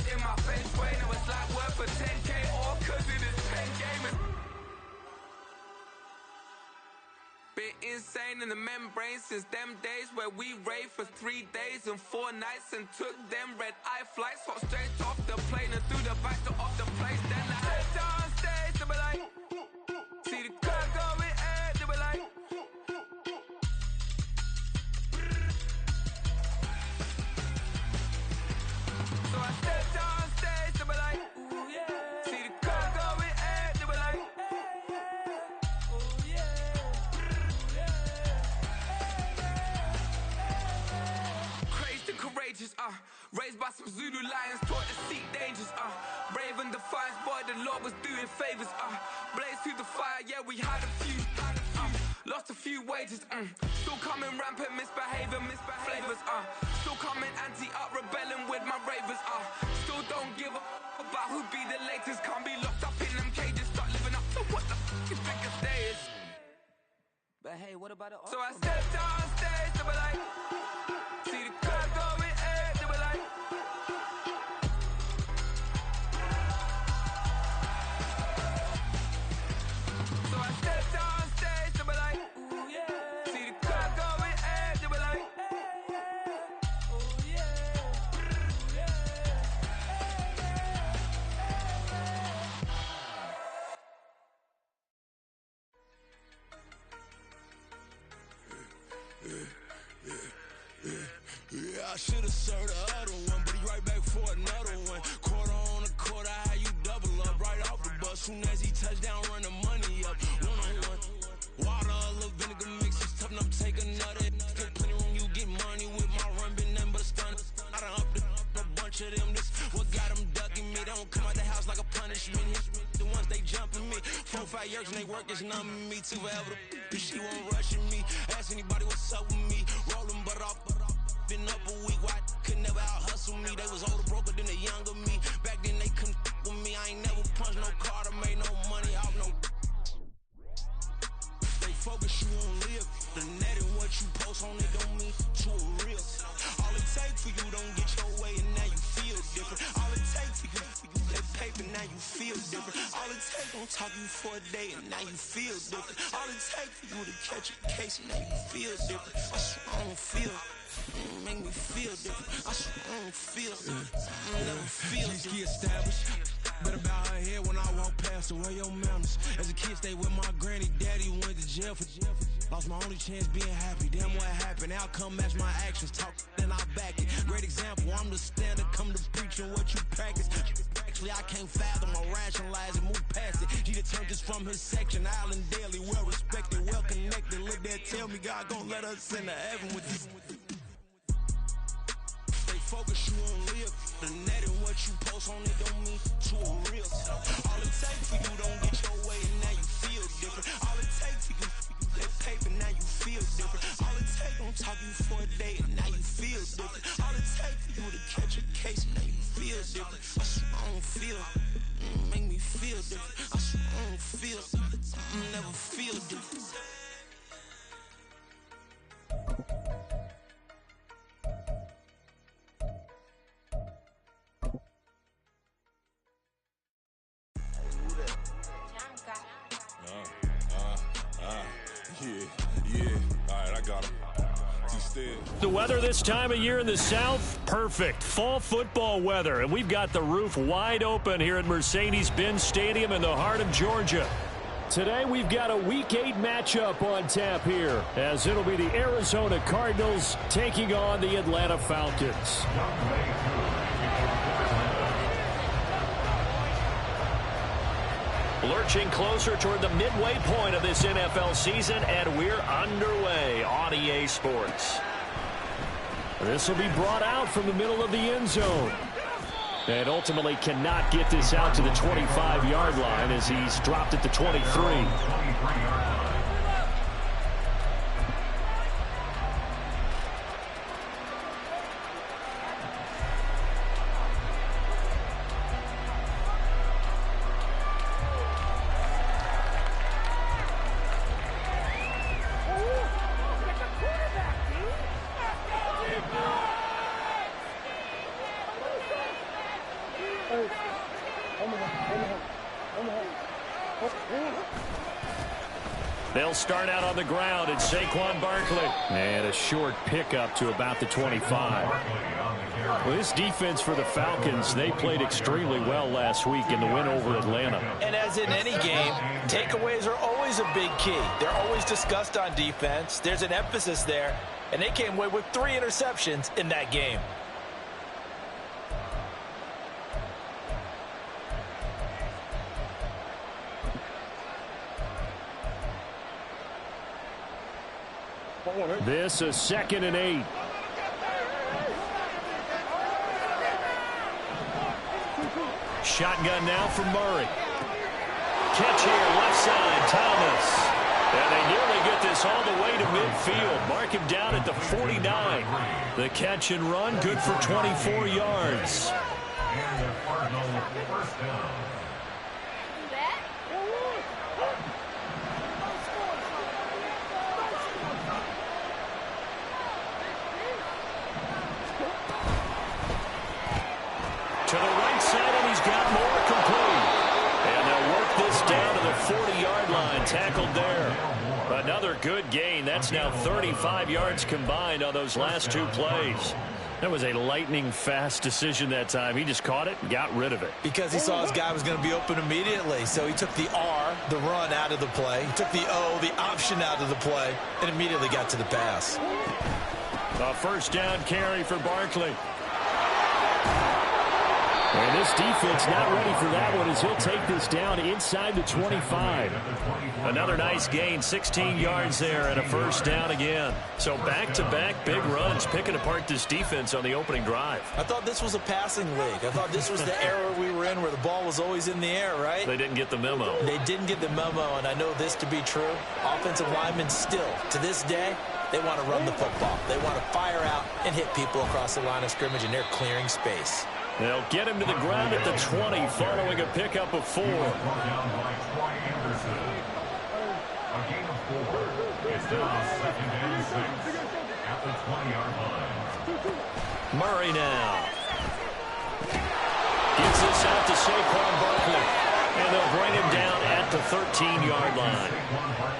Euros in my bench way. Now it's like worth for 10K, all cause it is 10 gamers. Been insane in the membrane since them days where we raved for 3 days and 4 nights and took them red-eye flights. Hop straight off the plane and through the back door of the place. Then I head down stage, they were like, see the crowd going ahead, they were like, so I stepped down stage, they were like, ooh yeah. See the crowd going ahead, they were like, oh yeah. Courageous, raised by some Zulu lions, taught to seek dangers, brave and defiant, boy, the Lord was doing favors, blaze through the fire, yeah, we had a few, lost a few wages, still coming rampant, misbehaving, flavors, still coming anti-up, rebelling with my ravers, still don't give up about who be the latest, can't be locked up in them cages, start living up to what the f*** you think a day is. But hey, what about it? So I stepped on stage, they were like, see the crowd going ahead, they were like, so I stepped on stage, they were like, ooh yeah. See the crowd going ahead, they were like, oh yeah, ooh yeah. Yeah, I should've served the other one, but he right back for another one. Quarter on a quarter, how you double up right off the bus. Soon as he touch down, run the money up. One-on-one. Water, a little vinegar mix, it's tough enough to take another. Still plenty room, you get money with my run, been nothing but a stun. I done up a bunch of them, this what got them ducking me. They don't come out the house like a punishment. The ones they jumping me. 4 or 5 years and they work is numbing me. Too forever, she won't rushing me. Ask anybody what's up with me. Rolling butt off. Been up a week, why could never out hustle me? They was older, broker than the younger me. Back then they couldn't with me. I ain't never punched no card or made no money off no. They focus you on live. The net and what you post on it don't mean to a real. All it takes for you don't get your way and now you feel different. All it takes for you that paper, now you feel different. All it takes don't talk you for a day and now you feel different. All it takes for you to catch a case and now you feel different. I swear I don't feel. Make me feel different. I swear I don't feel. I never feel different. Established. Better bow her head when I walk past her. Where your manners? As a kid, stayed with my granny. Daddy went to jail for jail. Lost my only chance being happy. Damn, what happened? Outcome match my actions. Talk, then I back it. Great example. I'm the standard. Come to preaching what you practice. Actually, I can't fathom or rationalize and move past it. He turned this from his section. Island daily, well respected, well connected. Look there, tell me God gon' let us into heaven with this. Focus you on live. The net and what you post on it don't mean to a real. All it takes for you don't get your way and now you feel different. All it takes for you that paper, now you feel different. All it takes don't talk you for a day and now you feel different. All it takes for you to catch a case and now you feel different. I swear I don't feel. Make me feel different. I swear I don't feel. I never feel different. Yeah. All right, I got him. The weather this time of year in the South, perfect. Fall football weather, and we've got the roof wide open here at Mercedes-Benz Stadium in the heart of Georgia. Today we've got a Week 8 matchup on tap here, as it'll be the Arizona Cardinals taking on the Atlanta Falcons. Lurching closer toward the midway point of this NFL season, and we're underway on EA Sports. This will be brought out from the middle of the end zone. And ultimately cannot get this out to the 25-yard line as he's dropped at the 23. They'll start out on the ground. It's Saquon Barkley. And a short pickup to about the 25. Well, this defense for the Falcons, they played extremely well last week in the win over Atlanta. And as in any game, takeaways are always a big key. They're always discussed on defense. There's an emphasis there. And they came away with 3 interceptions in that game. This is 2nd and 8. Shotgun now for Murray. Catch here, left side, Thomas. And they nearly get this all the way to midfield. Mark him down at the 49. The catch and run, good for 24 yards. To the right side, and he's got more complete. And they'll work this down to the 40-yard line, tackled there. Another good gain. That's now 35 yards combined on those last 2 plays. That was a lightning-fast decision that time. He just caught it and got rid of it. Because he saw his guy was going to be open immediately. So he took the R, the run, out of the play. He took the O, the option, out of the play, and immediately got to the pass. A first down carry for Barkley. And this defense not ready for that one as he'll take this down inside the 25. Another nice gain, 16 yards there, and a first down again. So back-to-back big runs, picking apart this defense on the opening drive. I thought this was a passing league. I thought this was the era we were in where the ball was always in the air, right? They didn't get the memo. They didn't get the memo, and I know this to be true. Offensive linemen still, to this day, they want to run the football. They want to fire out and hit people across the line of scrimmage, and they're clearing space. They'll get him to the ground at the 20 following a pickup of 4. Murray now. Gets this out to Saquon Barkley. And they'll bring him down at the 13-yard line.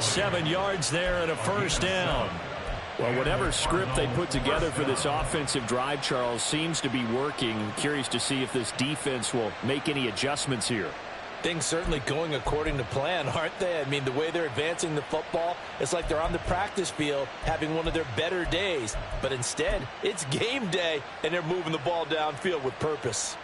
7 yards there and a first down. Well, whatever script they put together for this offensive drive, Charles, seems to be working. I'm curious to see if this defense will make any adjustments here. Things certainly going according to plan, aren't they? I mean, the way they're advancing the football, it's like they're on the practice field having one of their better days. But instead, it's game day, and they're moving the ball downfield with purpose.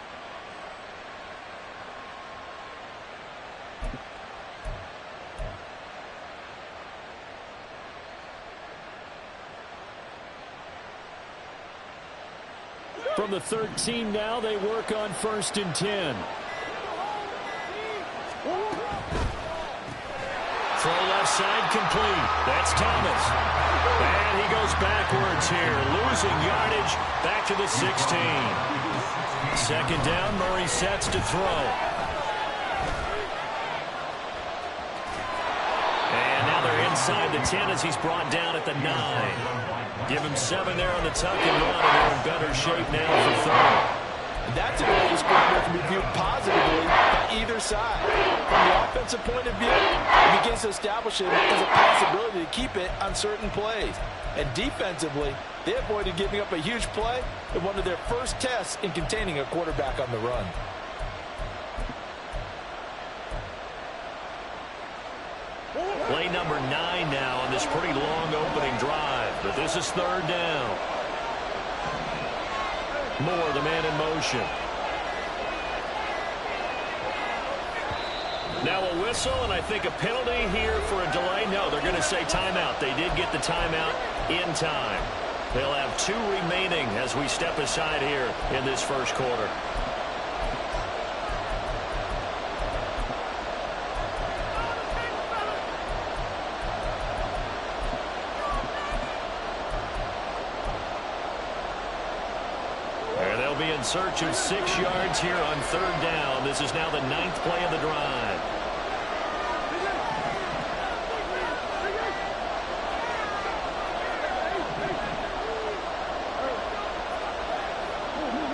From the 13 now, they work on 1st and 10. Throw left side complete. That's Thomas. And he goes backwards here, losing yardage back to the 16. 2nd down, Murray sets to throw. And now they're inside the 10 as he's brought down at the 9. Give him 7 there on the tuck and run, and they're in better shape now for 3rd. That's an early score that can be viewed positively by either side. From the offensive point of view, it begins to establish it as a possibility to keep it on certain plays. And defensively, they avoided giving up a huge play in one of their first tests in containing a quarterback on the run. Play number 9 now on this pretty long opening drive, but this is 3rd down. Moore, the man in motion. Now a whistle, and I think a penalty here for a delay. No, they're going to say timeout. They did get the timeout in time. They'll have 2 remaining as we step aside here in this first quarter. In search of 6 yards here on 3rd down. This is now the 9th play of the drive.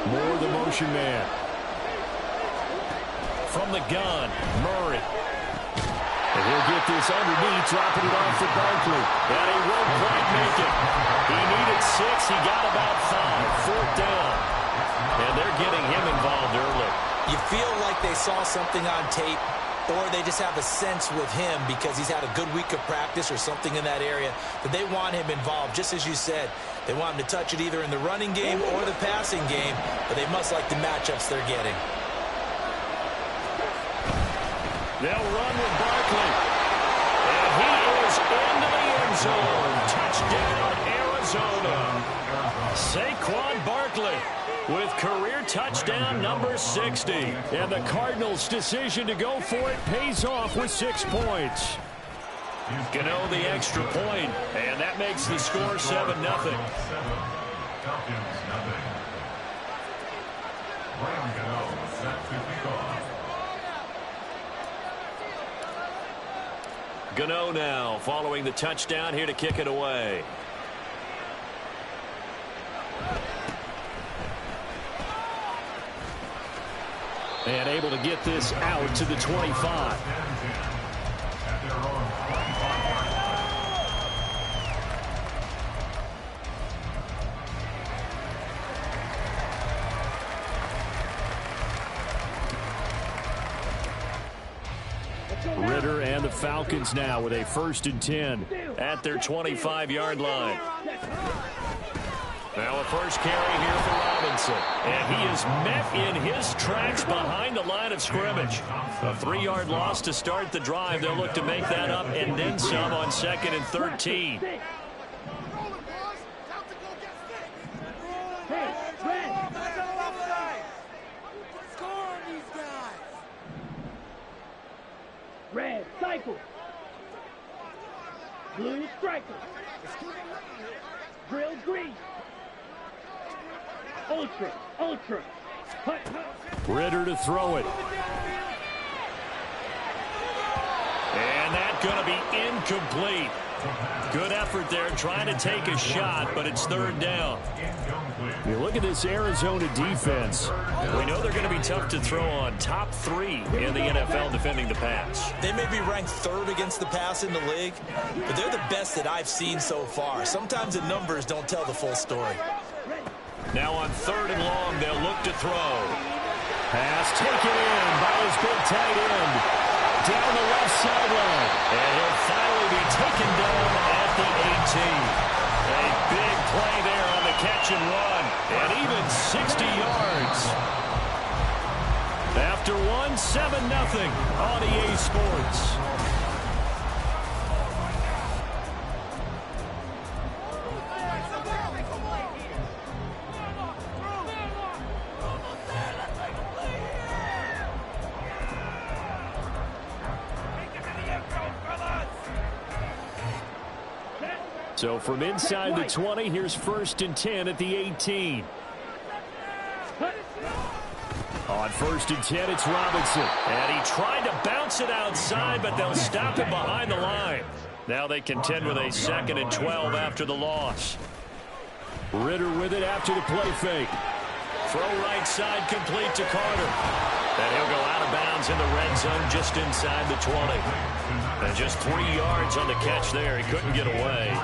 Moore, the motion man. from the gun. Murray. And he'll get this underneath, dropping it off for Barkley. And he won't quite make it. He needed 6. He got about 5. 4th down. And they're getting him involved early. You feel like they saw something on tape, or they just have a sense with him because he's had a good week of practice or something in that area that they want him involved. Just as you said, they want him to touch it either in the running game or the passing game, but they must like the matchups they're getting. They'll run with Barkley. And he is into the end zone. Touchdown, Arizona. Saquon Barkley with career touchdown number 60. And the Cardinals' decision to go for it pays off with 6 points. Gano the extra point, and that makes the score 7-0. Gano now following the touchdown here to kick it away. And able to get this out to the 25. Ritter and the Falcons now with a 1st and 10 at their 25-yard line. Now a first carry here for Robinson. And he is met in his tracks behind the line of scrimmage. A 3-yard loss to start the drive. They'll look to make that up and then some on 2nd and 13. Red, cycle. Blue, striker. Drill, green. Ultra, ultra. Hut, hut. Ritter to throw it. And that's going to be incomplete. Good effort there trying to take a shot, but it's 3rd down. You look at this Arizona defense. We know they're going to be tough to throw on. Top 3 in the NFL defending the pass. They may be ranked 3rd against the pass in the league, but they're the best that I've seen so far. Sometimes the numbers don't tell the full story. Now on 3rd and long, they'll look to throw. Pass taken in by his big tight end. Down the left sideline. And he'll finally be taken down at the 18. A big play there on the catch and run. And even 60 yards. After 7-0 on EA Sports. So from inside the 20, here's 1st and 10 at the 18. On 1st and 10, it's Robinson. And he tried to bounce it outside, but they'll stop him behind the line. Now they contend with a 2nd and 12 after the loss. Ritter with it after the play fake. Throw right side complete to Carter. And he'll go out of bounds in the red zone just inside the 20. And just 3 yards on the catch there. He couldn't get away.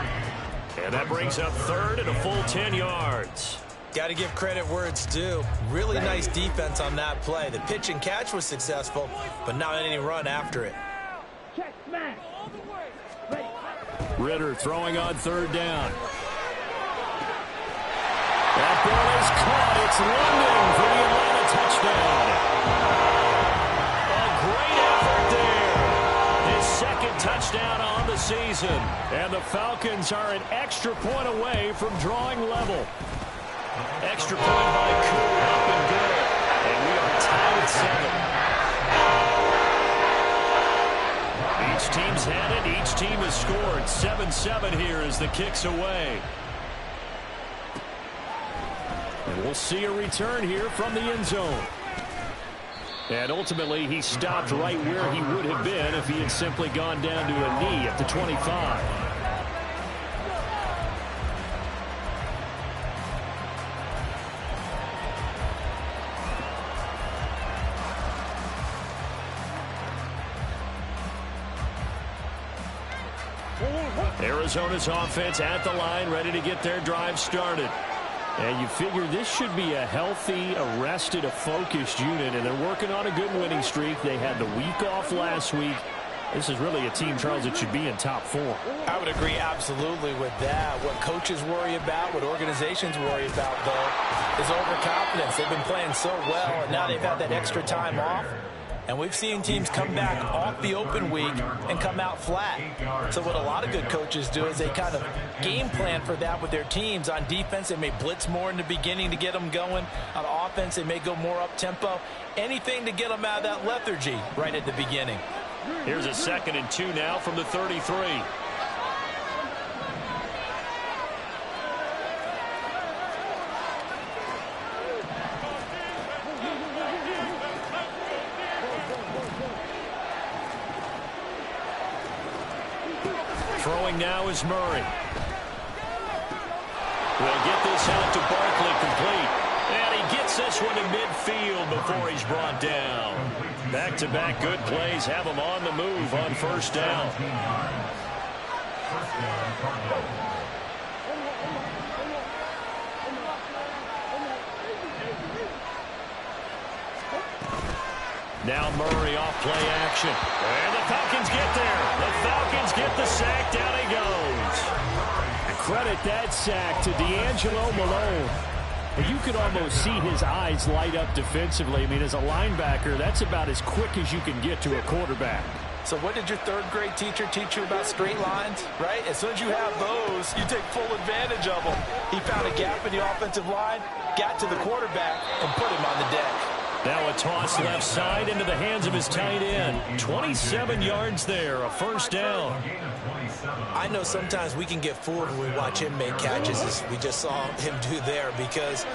And that brings up 3rd and a full 10 yards. Got to give credit where it's due. Really nice defense on that play. The pitch and catch was successful, but not any run after it. Check, smash. Ritter throwing on 3rd down. That ball is caught. It's London for the Atlanta touchdown. A great effort there. His 2nd touchdown on the season. And the Falcons are an extra point away from drawing level. Extra point by Cool, up and good. And we are tied at 7. Each team's had it. Each team has scored. 7-7 here as the kick's away. And we'll see a return here from the end zone. And ultimately, he stopped right where he would have been if he had simply gone down to a knee at the 25. Arizona's offense at the line, ready to get their drive started. And you figure this should be a healthy, a rested, a focused unit, and they're working on a good winning streak. They had the week off last week. This is really a team, Charles, that should be in top 4. I would agree absolutely with that. What coaches worry about, what organizations worry about, though, is overconfidence. They've been playing so well, and now they've had that extra time off. And we've seen teams come back off the open week and come out flat. So what a lot of good coaches do is they kind of game plan for that with their teams. On defense, they may blitz more in the beginning to get them going. On offense, they may go more up-tempo. Anything to get them out of that lethargy right at the beginning. Here's a 2nd and 2 now from the 33. Throwing now is Murray. We'll get this out to Barkley complete. And he gets this one to midfield before he's brought down. Back-to-back good plays have him on the move on first down. Now Murray off play action. And the Falcons get there. The Falcons get the sack. Down he goes. Credit that sack to D'Angelo Malone. You could almost see his eyes light up defensively. I mean, as a linebacker, that's about as quick as you can get to a quarterback. So what did your 3rd grade teacher teach you about straight lines, right? As soon as you have those, you take full advantage of them. He found a gap in the offensive line, got to the quarterback, and put him on the deck. Now a toss left side into the hands of his tight end. 27 yards there, a first down. I know sometimes we can get fooled when we watch him make catches, as we just saw him do there, because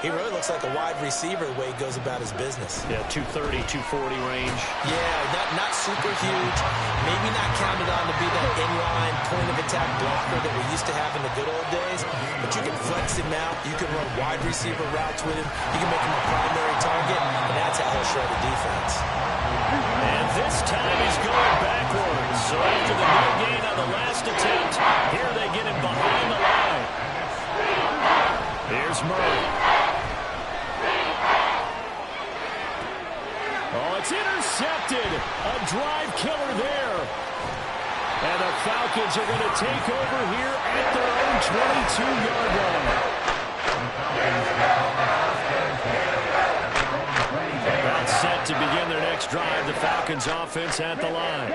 he really looks like a wide receiver the way he goes about his business. Yeah, 230, 240 range. Yeah, not super huge. Maybe not counted on to be that inline point-of-attack blocker that we used to have in the good old days, but you can flex him out. You can run wide receiver routes with him. You can make him a primary target, and that's how he'll shred the defense. And this time he's going backwards. So after the no gain on the last attempt, here they get him behind the line. Here's Murray. Oh, it's intercepted. A drive killer there. And the Falcons are going to take over here at their own 22-yard line. About set to begin their next drive. The Falcons offense at the line.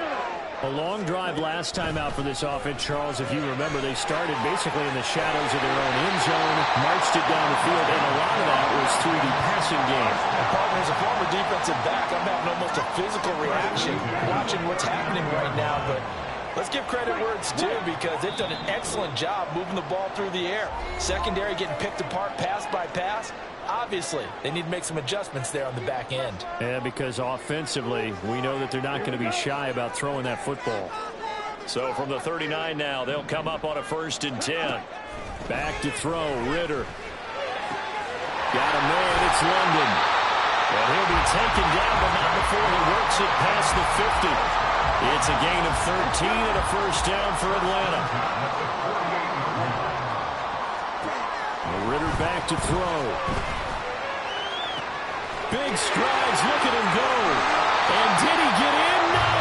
A long drive last time out for this offense, Charles. If you remember, they started basically in the shadows of their own end zone, marched it down the field, and a lot of that was through the passing game. Partner, as a former defensive back, I'm having almost a physical reaction watching what's happening right now, but let's give credit where it's due, because they've done an excellent job moving the ball through the air. Secondary getting picked apart pass by pass. Obviously, they need to make some adjustments there on the back end. Yeah, because offensively, we know that they're not going to be shy about throwing that football. So from the 39 now, they'll come up on a 1st and 10. Back to throw, Ritter. Got a man, it's London. And he'll be taken down, but not before he works it past the 50. It's a gain of 13 and a first down for Atlanta. Ritter back to throw. Big strides, look at him go. And did he get in? No!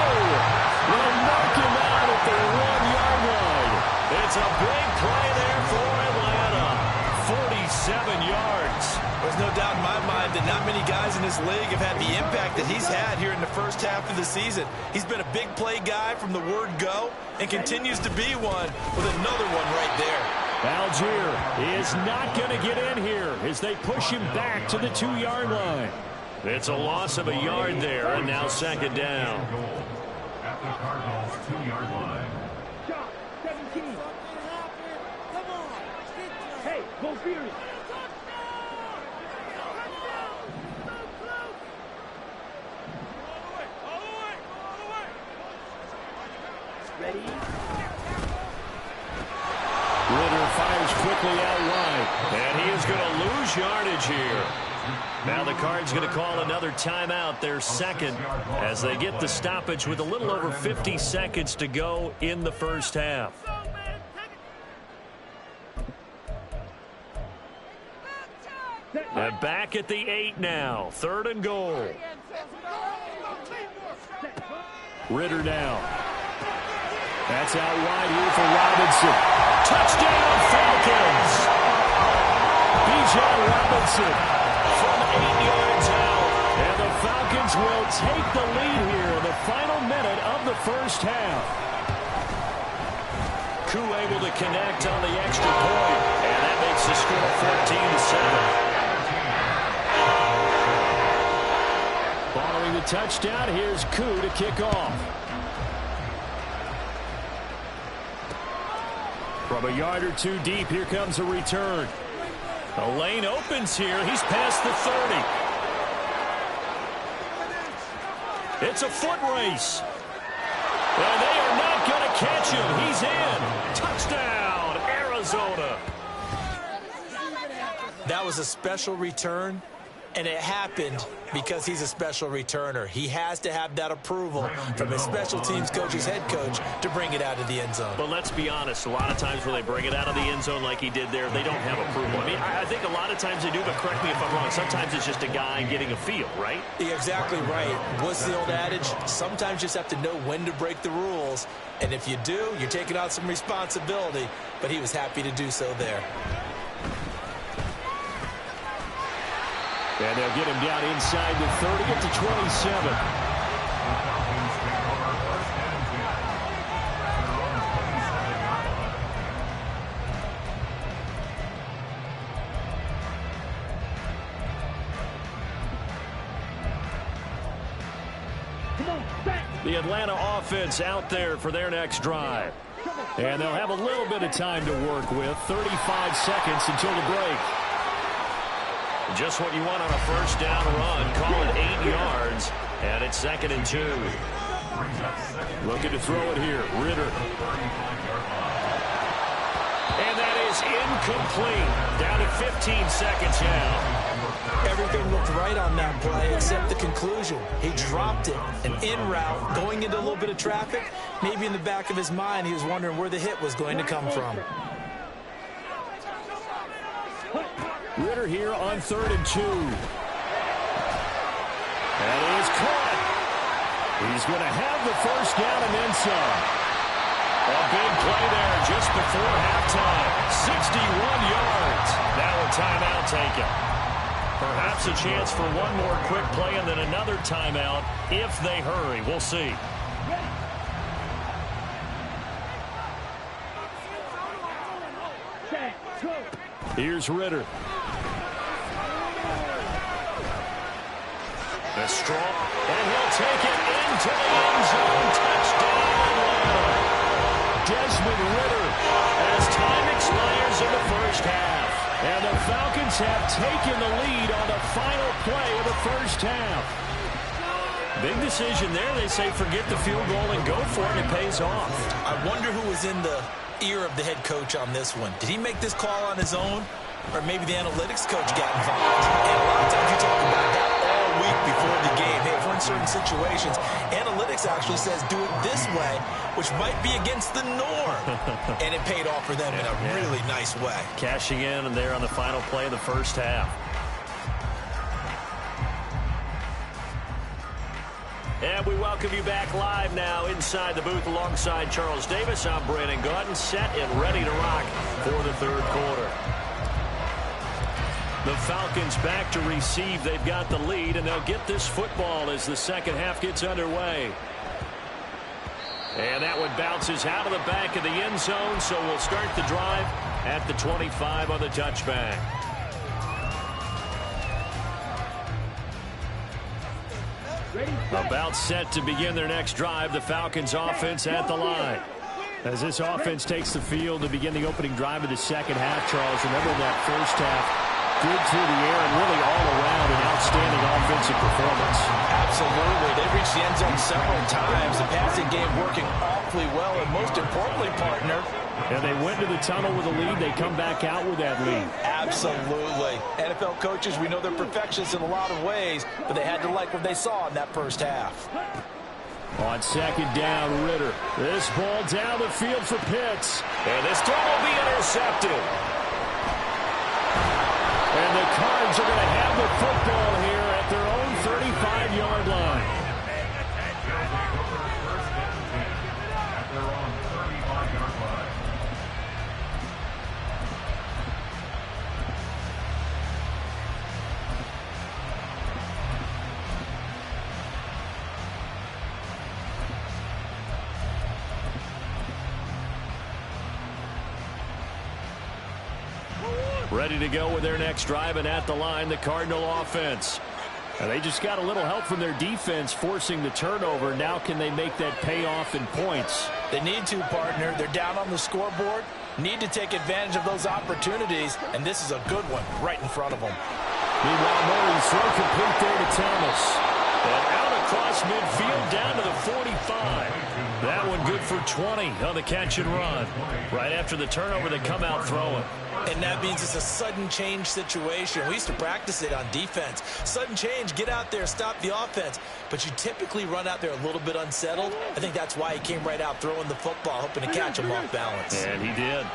They'll mark him out at the 1-yard line. It's a big play there for Atlanta. 47 yards. There's no doubt in my mind that not many guys in this league have had the impact that he's had here in the first half of the season. He's been a big play guy from the word go and continues to be one with another one right there. Algier is not going to get in here as they push him back to the 2-yard line. It's a loss of a yard there, and now 2nd down. At the Cardinals' 2-yard line. Shot, 17. Hey, go Fury. Ready? Ritter fires quickly out wide, and he is going to lose yardage here. Now the Cards going to call another timeout, their second, as they get the stoppage with a little over 50 seconds to go in the first half. And back at the 8 now, 3rd and goal. Ritter now. That's out wide here for Robinson. Touchdown Falcons! Bijan Robinson from 8 yards out. And the Falcons will take the lead here in the final minute of the first half. Koo able to connect on the extra point. And that makes the score 14-7. Following the touchdown, here's Koo to kick off. From a yard or two deep, here comes a return. The lane opens here. He's past the 30. It's a foot race. And they are not going to catch him. He's in. Touchdown, Arizona. That was a special return, and it happened because he's a special returner. He has to have that approval from his special teams coach's head coach to bring it out of the end zone. But let's be honest, a lot of times when they bring it out of the end zone like he did there, they don't have approval. I mean, I think a lot of times they do, but correct me if I'm wrong. Sometimes it's just a guy getting a feel, right? You're exactly right. What's the old adage? Sometimes you just have to know when to break the rules. And if you do, you're taking on some responsibility. But he was happy to do so there. And they'll get him down inside the 30 at the 27. The Atlanta offense out there for their next drive. And they'll have a little bit of time to work with. 35 seconds until the break. Just what you want on a first down run. Call it 8 yards. And it's 2nd and 2. Looking to throw it here. Ritter. And that is incomplete. Down to 15 seconds now. Everything looked right on that play except the conclusion. He dropped it. An in route, going into a little bit of traffic. Maybe in the back of his mind, he was wondering where the hit was going to come from. Ritter here on 3rd and 2. That is caught. He's going to have the first down and then some. A big play there just before halftime. 61 yards. Now a timeout taken. Perhaps a chance for one more quick play and then another timeout if they hurry. We'll see. Here's Ritter. A strong, and he'll take it into the end zone. Touchdown. Desmond Ritter as time expires in the first half. And the Falcons have taken the lead on the final play of the first half. Big decision there. They say forget the field goal and go for it. It pays off. I wonder who was in the ear of the head coach on this one. Did he make this call on his own? Or maybe the analytics coach got involved? And a lot of times you talk about that all week before the game. Hey, if we're in certain situations, analytics actually says do it this way, which might be against the norm. And it paid off for them in a really nice way. Cashing in and there on the final play of the first half. And we welcome you back live now inside the booth alongside Charles Davis. I'm Brandon Gaudin, set and ready to rock for the third quarter. The Falcons back to receive. They've got the lead, and they'll get this football as the second half gets underway. And that one bounces out of the back of the end zone, so we'll start the drive at the 25 on the touchback. About set to begin their next drive, the Falcons offense at the line. As this offense takes the field to begin the opening drive of the second half, Charles, remember that first half, good through the air and really all around an outstanding offensive performance. Absolutely. They reached the end zone several times. The passing game working awfully well, and most importantly, partner, And they went to the tunnel with a lead. They come back out with that lead. Absolutely. NFL coaches, we know they're perfectionists in a lot of ways, but they had to like what they saw in that first half. On second down, Ritter. This ball down the field for Pitts. And this throw will be intercepted. And the Cards are going to have the football here at their own 35-yard line. At their own 35-yard line. Ready to go with their next drive, and at the line, the Cardinal offense. And they just got a little help from their defense forcing the turnover. Now can they make that pay off in points? They need to, partner. They're down on the scoreboard. Need to take advantage of those opportunities, and this is a good one right in front of them. Meanwhile, Murray's throw complete there to Thomas. And out across midfield down to the 45. That one good for 20 on the catch and run. Right after the turnover, they come out throwing. And that means it's a sudden change situation. We used to practice it on defense. Sudden change, get out there, stop the offense. But you typically run out there a little bit unsettled. I think that's why he came right out throwing the football, hoping to catch him off balance. And he did.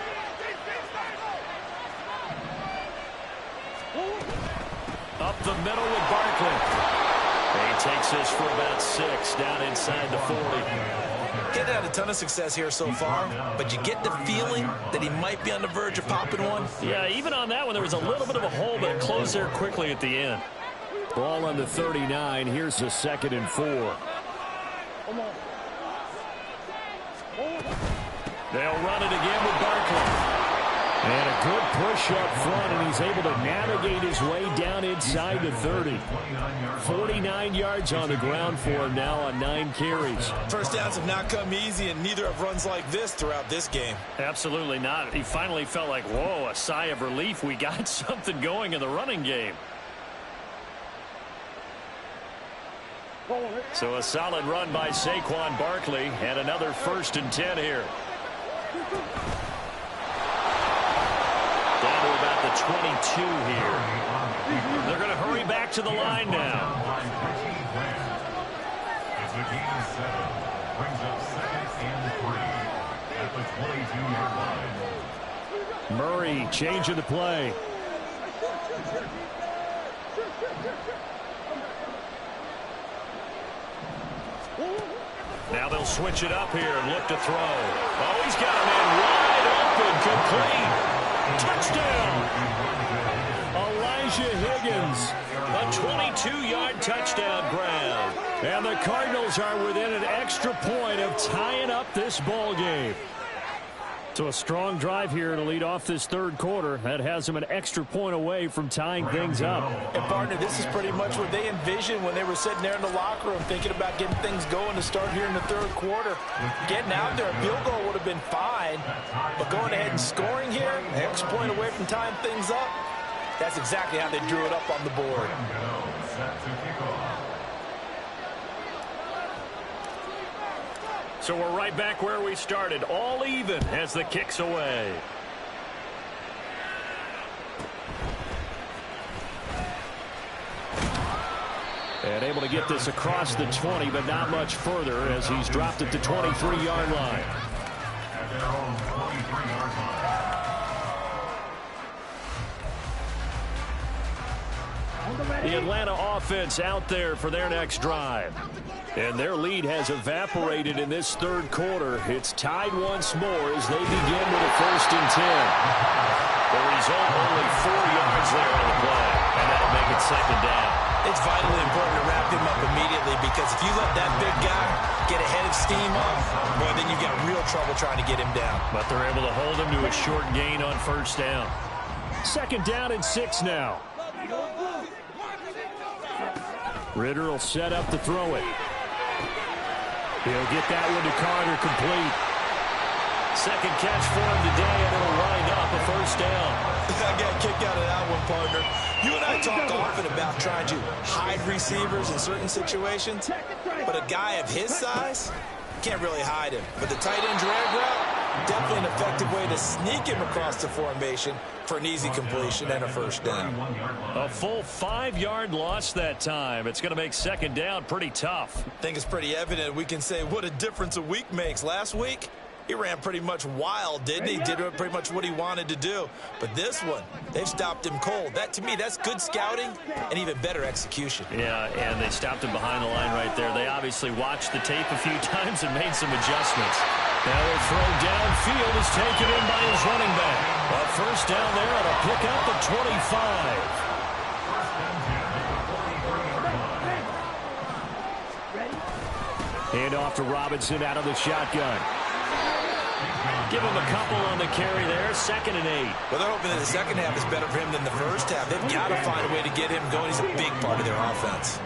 Up the middle with Barkley. He takes this for about 6 down inside the 40. Getting had a ton of success here so far, but you get the feeling that he might be on the verge of popping one. Yeah, even on that one, there was a little bit of a hole, but it closed there quickly at the end. Ball on the 39. Here's the 2nd and 4. They'll run it again with Barkley. And a good push up front, and he's able to navigate his way down inside the 30. 49 yards on the ground for him now on 9 carries. First downs have not come easy, and neither have runs like this throughout this game. Absolutely not. He finally felt like, whoa, a sigh of relief. We got something going in the running game. So a solid run by Saquon Barkley, and another 1st and 10 here. Down to about the 22 here. They're going to hurry back to the line now. It's a gain of 7. Brings up 2nd and 3 at the 22-yard line. Murray changing the play. Now they'll switch it up here and look to throw. Oh, he's got a man wide open, complete. Touchdown! Elijah Higgins, a 22-yard touchdown grab. And the Cardinals are within an extra point of tying up this ball game. So a strong drive here to lead off this 3rd quarter. That has them an extra point away from tying things up. And, partner, this is pretty much what they envisioned when they were sitting there in the locker room thinking about getting things going to start here in the 3rd quarter. Getting out there, a field goal would have been fine. But going ahead and scoring here, an extra point away from tying things up, that's exactly how they drew it up on the board. So we're right back where we started, all even as the kick's away. And able to get this across the 20, but not much further as he's dropped at the 23-yard line. At their own 23-yard line. The Atlanta offense out there for their next drive. And their lead has evaporated in this 3rd quarter. It's tied once more as they begin with a 1st and 10. The result, only 4 yards there on the play. And that'll make it 2nd down. It's vitally important to wrap him up immediately because if you let that big guy get ahead of steam up, boy, then you've got real trouble trying to get him down. But they're able to hold him to a short gain on 1st down. 2nd down and 6 now. Ritter will set up to throw it. He'll get that one to Carter, complete. 2nd catch for him today, and it'll wind up a 1st down. I got a kick out of that one, partner. You and I talk often about trying to hide receivers in certain situations, but a guy of his size can't really hide him. But the tight end drag route, Definitely an effective way to sneak him across the formation for an easy completion and a first down. A full 5-yard loss that time. It's going to make second down pretty tough. I think it's pretty evident we can say what a difference a week makes. Last week, he ran pretty much wild, didn't he? Did pretty much what he wanted to do. But this one, they've stopped him cold. That, to me, that's good scouting and even better execution. Yeah, and they stopped him behind the line right there. They obviously watched the tape a few times and made some adjustments. Now the throw downfield is taken in by his running back. A first down there on a pickup of 25. Hand off to Robinson out of the shotgun. Give him a couple on the carry there. 2nd and 8. Well, they're hoping that the second half is better for him than the first half. They've got to find a way to get him going. He's a big part of their offense.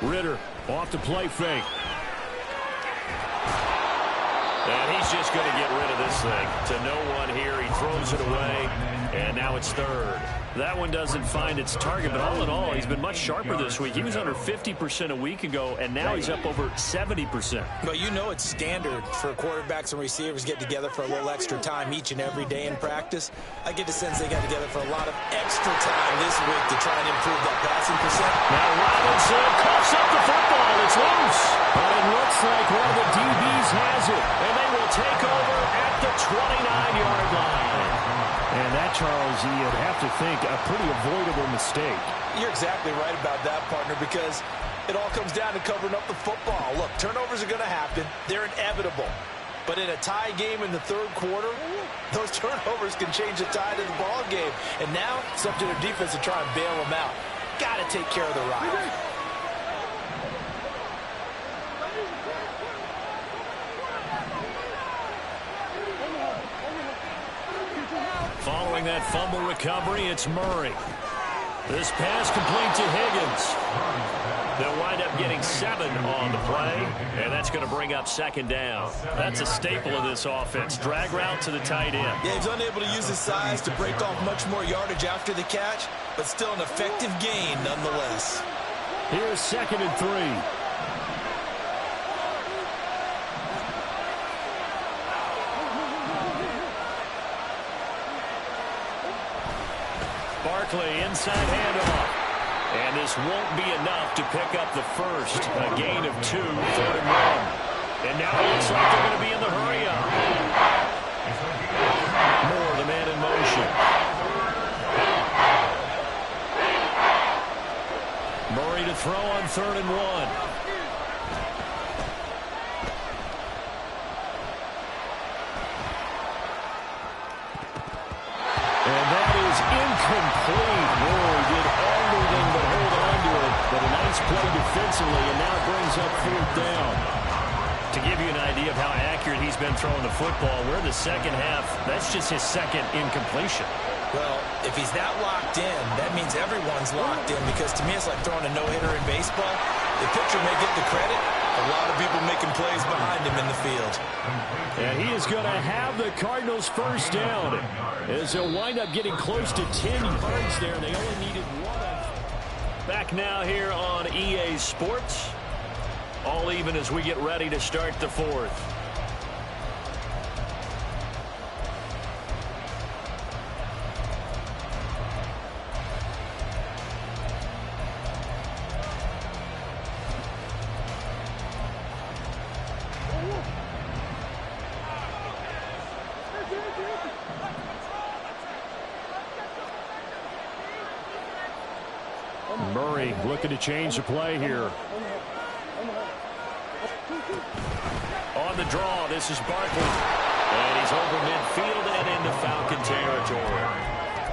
Ritter off to play fake. And he's just going to get rid of this thing. To no one here. He throws it away. And now it's 3rd. That one doesn't find its target, but all in all, he's been much sharper this week. He was under 50% a week ago, and now he's up over 70%. But you know it's standard for quarterbacks and receivers get together for a little extra time each and every day in practice. I get the sense they got together for a lot of extra time this week to try and improve that passing percent. Now Robinson coughs up the football. It's loose. But it looks like one of the DBs has it, and they will take over at the 29-yard line. And that, Charles, you'd have to think a pretty avoidable mistake. You're exactly right about that, partner, because it all comes down to covering up the football. Look, turnovers are going to happen. They're inevitable. But in a tie game in the 3rd quarter, those turnovers can change the tide of the ball game. And now it's up to their defense to try and bail them out. Got to take care of the ride. Following that fumble recovery, it's Murray. This pass complete to Higgins. They'll wind up getting 7 on the play, and that's going to bring up 2nd down. That's a staple of this offense. Drag route to the tight end. Yeah, he's unable to use his size to break off much more yardage after the catch, but still an effective gain nonetheless. Here's 2nd and 3. Barkley inside handoff. And this won't be enough to pick up the first. A gain of 2, 3rd and 1. And now it looks like they're going to be in the hurry-up. Moore, the man in motion. Murray to throw on 3rd and 1. Incomplete. Moore did everything but hold on to it. But a nice play defensively, and now it brings up 4th down. To give you an idea of how accurate he's been throwing the football, we're in the second half. That's just his 2nd incompletion. Well, if he's that locked in, that means everyone's locked in, because to me it's like throwing a no-hitter in baseball. The pitcher may get the credit. A lot of people making plays behind him in the field. And he is going to have the Cardinals first down, as they'll wind up getting close to 10 yards there. They only needed 1. Back now here on EA Sports. All even as we get ready to start the 4th. Murray looking to change the play here. On the draw, this is Barkley. And he's over midfield and into Falcon territory.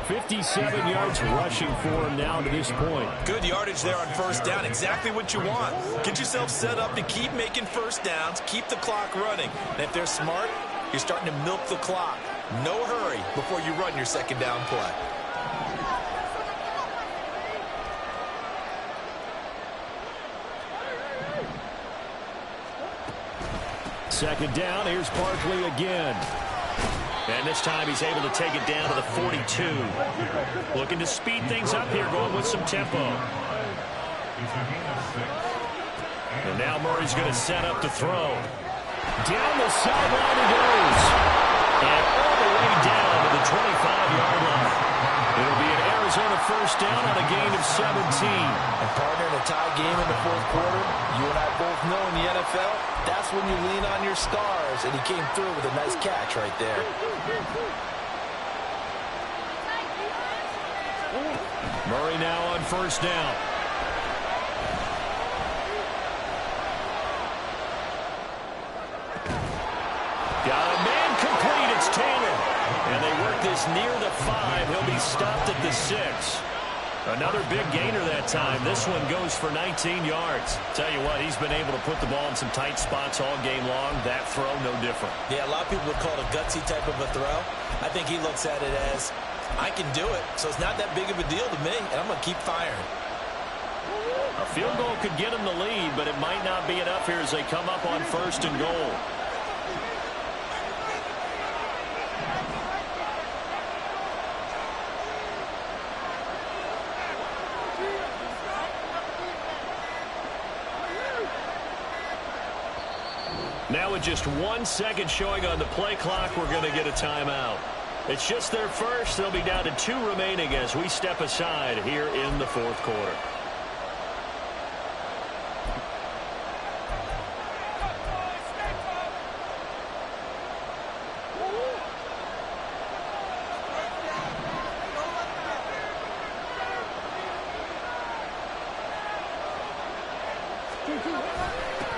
57 yards rushing for him now to this point. Good yardage there on first down. Exactly what you want. Get yourself set up to keep making first downs, keep the clock running. And if they're smart, you're starting to milk the clock. No hurry before you run your 2nd down play. Second down, here's Barkley again. And this time he's able to take it down to the 42. Looking to speed things up here, going with some tempo. And now Murray's going to set up to throw. Down the sideline he goes. And all the way down to the 25-yard line. It'll be an Arizona first down on a gain of 17. And partner, in a tie game in the fourth quarter, you and I both know in the NFL, that's when you lean on your stars. And he came through with a nice catch right there. Murray now on first down. Got a man complete. It's Taylor. And they work this near the 5. He'll be stopped at the 6. Another big gainer that time. This one goes for 19 yards. Tell you what, he's been able to put the ball in some tight spots all game long. That throw, no different. Yeah, a lot of people would call it a gutsy type of a throw. I think he looks at it as, I can do it, so it's not that big of a deal to me, and I'm going to keep firing. A field goal could get him the lead, but it might not be enough here as they come up on first and goal. Now with just 1 second showing on the play clock, we're going to get a timeout. It's just their first. They'll be down to 2 remaining as we step aside here in the fourth quarter.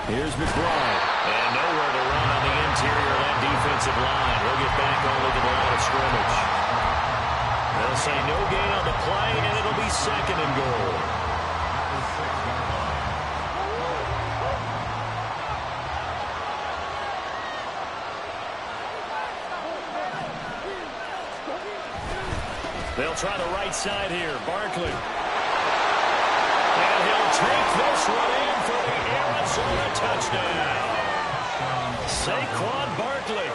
Here's McBride. And nowhere to run on the interior of that defensive line. He'll get back only to the line of scrimmage. They'll say no gain on the play, and it'll be second and goal. They'll try the right side here. Barkley. And he'll take this one in for the Arizona touchdown. Saquon Barkley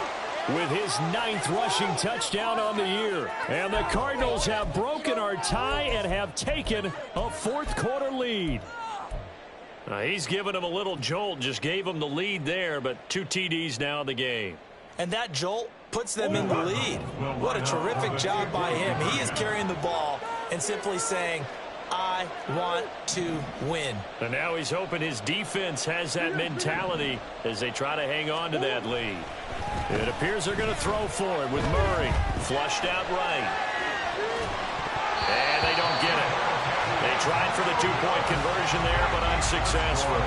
with his 9th rushing touchdown on the year. And the Cardinals have broken our tie and have taken a fourth quarter lead. He's given him a little jolt, just gave him the lead there, but 2 TDs now in the game. And that jolt puts them in the lead. What a terrific job by him. He is carrying the ball and simply saying, I want to win. And now he's hoping his defense has that mentality as they try to hang on to that lead. It appears they're going to throw for it with Murray. Flushed out right. And they don't get it. They tried for the 2-point conversion there, but unsuccessful.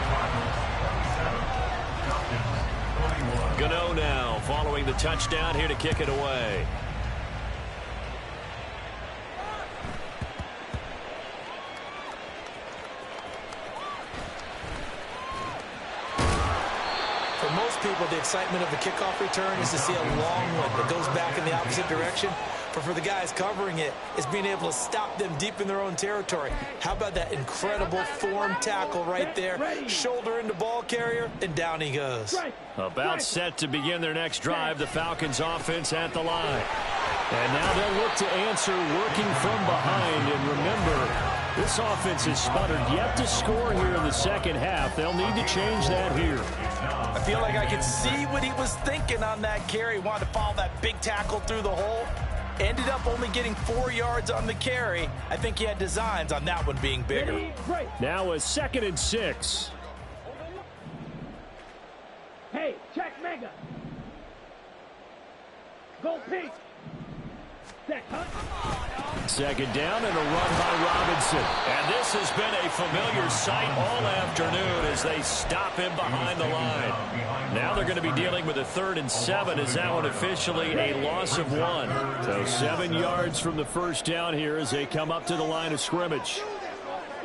Gano now following the touchdown here to kick it away. For most people, the excitement of a kickoff return is to see a long one that goes back in the opposite direction. But for the guys covering it, it's being able to stop them deep in their own territory. How about that incredible form tackle right there? Shoulder into ball carrier, and down he goes. About set to begin their next drive, the Falcons offense at the line. And now they'll look to answer working from behind. And remember, this offense has sputtered yet to score here in the second half. They'll need to change that here. I feel like I could see what he was thinking on that carry. Wanted to follow that big tackle through the hole. Ended up only getting 4 yards on the carry. I think he had designs on that one being bigger. Now a 2nd and 6. Hey, check mega. Go pink. Second down and a run by Robinson. And this has been a familiar sight all afternoon as they stop him behind the line. Now they're going to be dealing with a 3rd and 7 as that one officially a loss of 1. So 7 yards from the first down here as they come up to the line of scrimmage.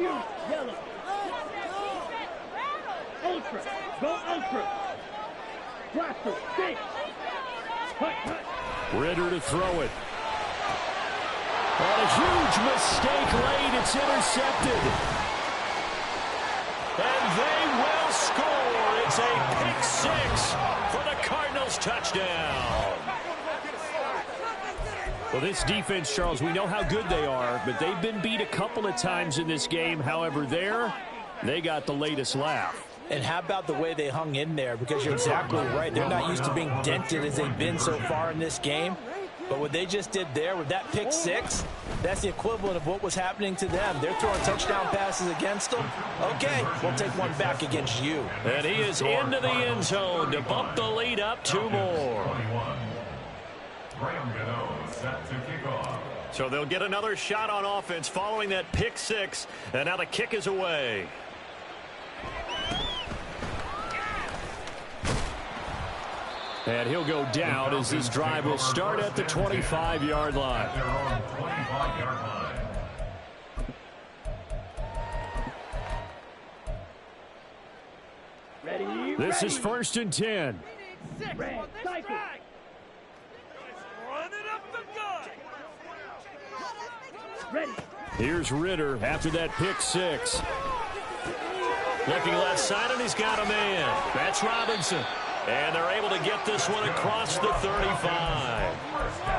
Yellow. Ultra. Go ultra. Blaster. Big. Ritter to throw it. And a huge mistake late. It's intercepted. And they will score. It's a pick 6 for the Cardinals touchdown. Well, this defense, Charles, we know how good they are, but they've been beat a couple of times in this game. However, they got the latest laugh. And how about the way they hung in there? Because you're exactly right. They're not used to being dented as they've been so far in this game. But what they just did there with that pick six, that's the equivalent of what was happening to them. They're throwing touchdown passes against them. Okay, we'll take one back against you. And he is into the end zone to bump the lead up 2 more. So they'll get another shot on offense following that pick six. And now the kick is away. And he'll go down as this drive will start at the 25-yard line. This is 1st and 10. Here's Ritter after that pick six. Looking left side, and he's got a man. That's Robinson. And they're able to get this one across the 35.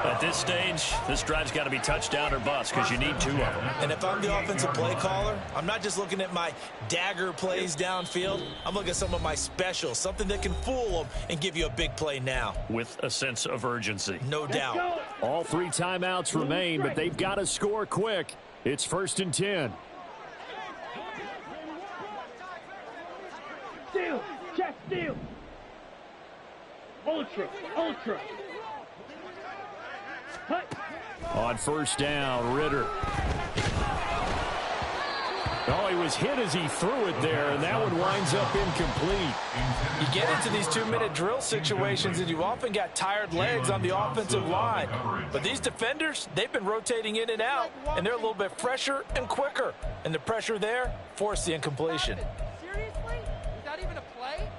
At this stage, this drive's got to be touchdown or bust because you need 2 of them. And if I'm the offensive play caller, I'm not just looking at my dagger plays downfield. I'm looking at some of my specials, something that can fool them and give you a big play now. With a sense of urgency. No doubt. All 3 timeouts remain, but they've got to score quick. It's 1st and 10. Steal, check, steal. Ultra. On 1st down, Ritter. Oh, he was hit as he threw it there, and that one winds up incomplete. You get into these 2-minute drill situations, and you often got tired legs on the offensive line. But these defenders, they've been rotating in and out, and they're a little bit fresher and quicker. And the pressure there forced the incompletion. Seriously? Is that even a play?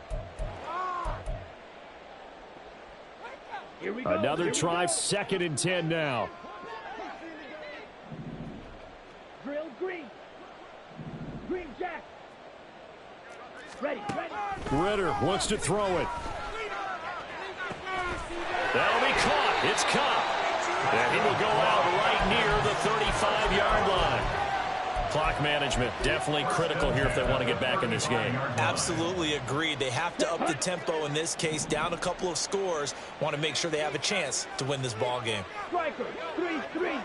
Here we go. Another try, 2nd and 10 now. Drill green. Green jack. Ready. Ritter wants to throw it. That'll be caught. It's caught. And he will go out right near the 35-yard line. Clock management definitely critical here if they want to get back in this game. Absolutely agreed. They have to up the tempo in this case, down a couple of scores. Want to make sure they have a chance to win this ball game. Striker, 3-3.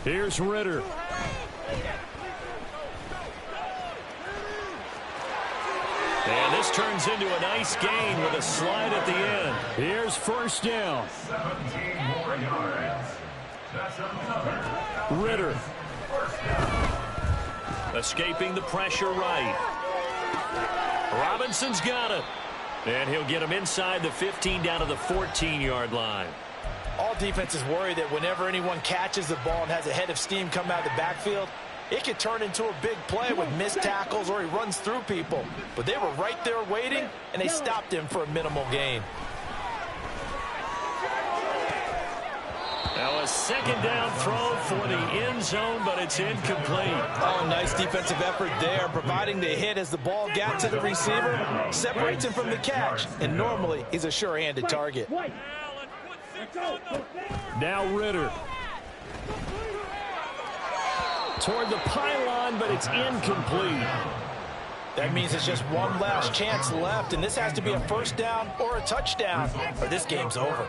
Here's Ritter. And this turns into a nice gain with a slide at the end. Here's 1st down. 17 more yards. That's another. Ritter. Escaping the pressure right. Robinson's got it. And he'll get him inside the 15 down to the 14-yard line. All defenses worry that whenever anyone catches the ball and has a head of steam come out of the backfield, it could turn into a big play with missed tackles or he runs through people. But they were right there waiting, and they stopped him for a minimal gain. Now a 2nd down throw for the end zone, but it's incomplete. Oh, nice defensive effort there, providing the hit as the ball got to the receiver, separates him from the catch, and normally he's a sure-handed target. Now Ritter. Toward the pylon, but it's incomplete. That means it's just one last chance left, and this has to be a 1st down or a touchdown, or this game's over.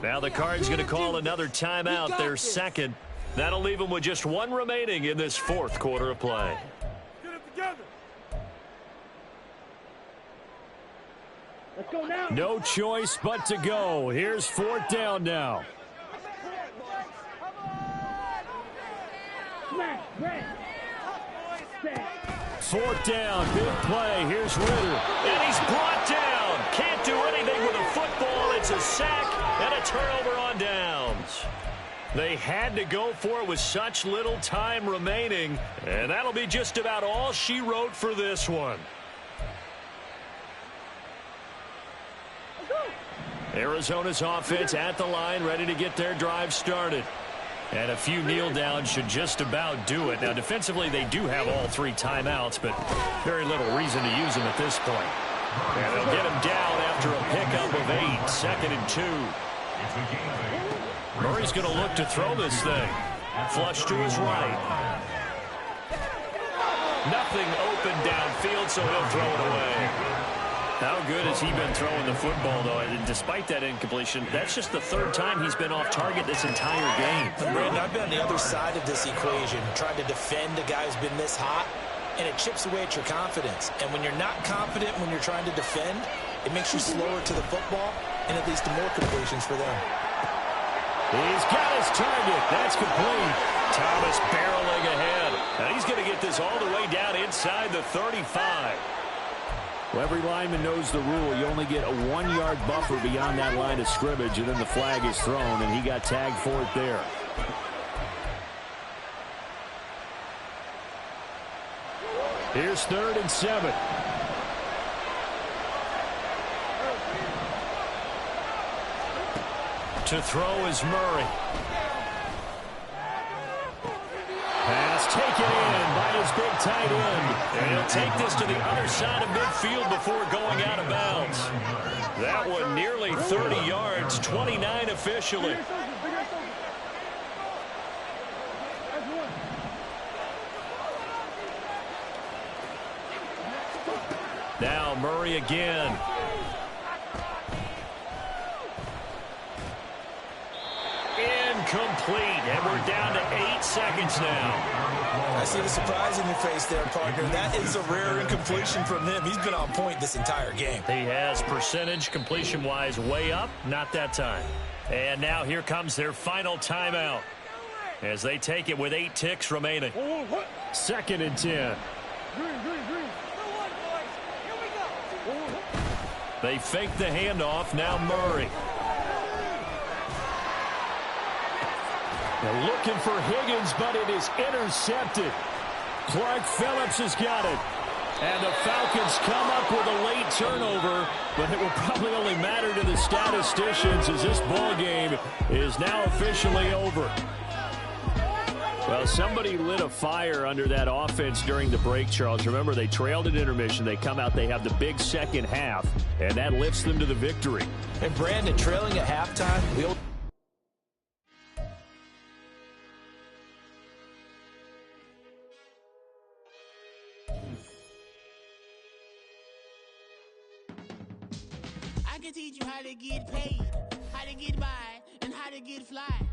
Now the Cards going to call another timeout, their 2nd. That'll leave them with just 1 remaining in this 4th quarter of play. Get it together. Let's go now. No choice but to go. Here's 4th down now. Smash, red. 4th down, big play. Here's Ritter. And he's brought down. Can't do anything with a football. It's a sack and a turnover on downs. They had to go for it with such little time remaining. And that'll be just about all she wrote for this one. Arizona's offense at the line, ready to get their drive started. And a few kneel downs should just about do it. Now, defensively, they do have all 3 timeouts, but very little reason to use them at this point. And they'll get him down after a pickup of 8, 2nd and 2. Murray's going to look to throw this thing. Flush to his right. Nothing open downfield, so he'll throw it away. How good has he been throwing the football, though? And despite that incompletion, that's just the 3rd time he's been off target this entire game. Brandon, I've been on the other side of this equation, trying to defend a guy who's been this hot, and it chips away at your confidence. And when you're not confident when you're trying to defend, it makes you slower to the football, and it leads to more completions for them. He's got his target. That's complete. Thomas barreling ahead. Now he's going to get this all the way down inside the 35. Well, every lineman knows the rule. You only get a 1-yard buffer beyond that line of scrimmage, and then the flag is thrown, and he got tagged for it there. Here's 3rd and 7. To throw is Murray. Pass taken in by his big tight end. And he'll take this to the other side of midfield before going out of bounds. That one nearly 30 yards, 29 officially. Now Murray again. Incomplete, and we're down to 8 seconds now. I see the surprise in your face there, partner. That is a rare incompletion from him. He's been on point this entire game. He has percentage completion-wise way up, not that time. And now here comes their final timeout as they take it with 8 ticks remaining. 2nd and 10. They fake the handoff, now Murray. They're looking for Higgins, but it is intercepted. Clark Phillips has got it. And the Falcons come up with a late turnover, but it will probably only matter to the statisticians as this ball game is now officially over. Well, somebody lit a fire under that offense during the break, Charles. Remember, they trailed at intermission. They come out, they have the big second half, and that lifts them to the victory. And Brandon, trailing at halftime, I can teach you how to get paid, how to get by, and how to get fly.